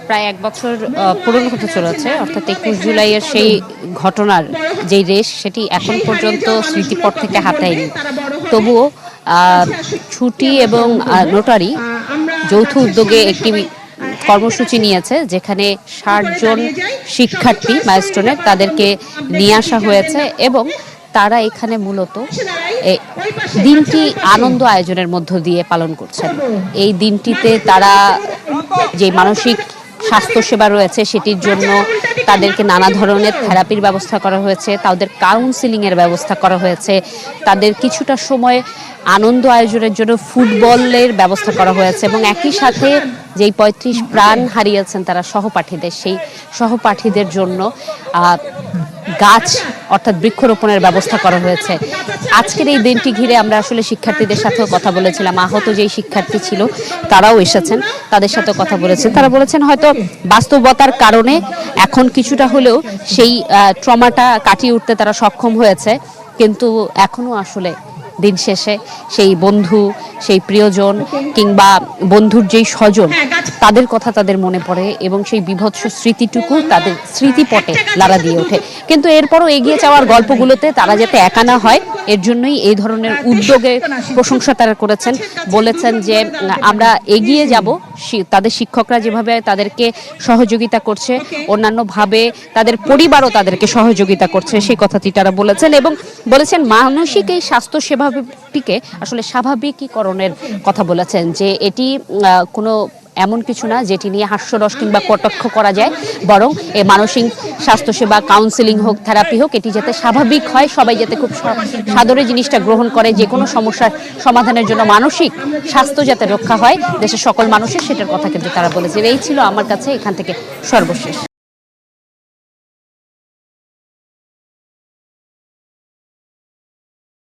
প্রায় ১ বছর পূরণ হতে চলেছে, অর্থাৎ ২১ জুলাইয়ের সেই ঘটনার যেই রেশ সেটি এখন পর্যন্ত স্মৃতিপট থেকে হাতায়নি। তবুও ছুটি এবং নোটারি যৌথ উদ্যোগে একটি কর্মসূচি নিয়েছে, যেখানে ৬০ জন শিক্ষার্থী মাইলস্টোনের তাদেরকে নিয়ে আসা হয়েছে এবং তারা এখানে মূলত দিনটি আনন্দ আয়োজনের মধ্য দিয়ে পালন করছেন। এই দিনটিতে তারা যে মানসিক স্বাস্থ্যসেবা রয়েছে সেটির জন্য তাদেরকে নানা ধরনের থেরাপির ব্যবস্থা করা হয়েছে, তাদের কাউন্সিলিংয়ের ব্যবস্থা করা হয়েছে, তাদের কিছুটা সময় আনন্দ আয়োজনের জন্য ফুটবলের ব্যবস্থা করা হয়েছে এবং একই সাথে যেই ৩৫ প্রাণ হারিয়েছেন তারা সহপাঠীদের, সেই সহপাঠীদের জন্য গাছ অর্থাৎ বৃক্ষরোপণের ব্যবস্থা করা হয়েছে। আজকের এই দিনটি ঘিরে আমরা আসলে শিক্ষার্থীদের সাথেও কথা বলেছিলাম। আহত যেই শিক্ষার্থী ছিল তারাও এসেছেন, তাদের সাথেও কথা বলেছেন। তারা বলেছেন হয়তো বাস্তবতার কারণে এখন কিছুটা হলেও সেই ট্রমাটা কাটিয়ে উঠতে তারা সক্ষম হয়েছে, কিন্তু এখনো আসলে দিন শেষে সেই বন্ধু, সেই প্রিয়জন কিংবা বন্ধুর যেই স্বজন তাদের কথা তাদের মনে পড়ে এবং সেই বিভৎস স্মৃতিটুকু তাদের স্মৃতিপটে লাড়া দিয়ে ওঠে। কিন্তু এরপরও এগিয়ে যাওয়ার গল্পগুলোতে তারা যাতে একা না হয়, এর জন্যই এই ধরনের উদ্যোগে প্রশংসা তারা করেছেন। বলেছেন যে আমরা এগিয়ে যাব, তাদের শিক্ষকরা যেভাবে তাদেরকে সহযোগিতা করছে, অন্যান্যভাবে তাদের পরিবারও তাদেরকে সহযোগিতা করছে, সেই কথাটি তারা বলেছেন এবং বলেছেন মানসিক এই স্বাস্থ্য সেবাটিকে আসলে স্বাভাবিকীকরণের কথা বলেছেন, যে এটি কোনো এমন কিছু না যেটি নিয়ে হাস্যরস কিংবা কটাক্ষ করা যায়, বরং এই মানসিক স্বাস্থ্যসেবা, কাউন্সিলিং হোক, থেরাপি হোক, এটি যাতে স্বাভাবিক হয়, সবাই যাতে খুব সাদরে জিনিসটা গ্রহণ করে, যে কোনো সমস্যার সমাধানের জন্য মানসিক স্বাস্থ্য যাতে রক্ষা হয় দেশের সকল মানুষের, সেটার কথা কিন্তু তারা বলেছে। এই ছিল আমার কাছে এখান থেকে সর্বশেষ।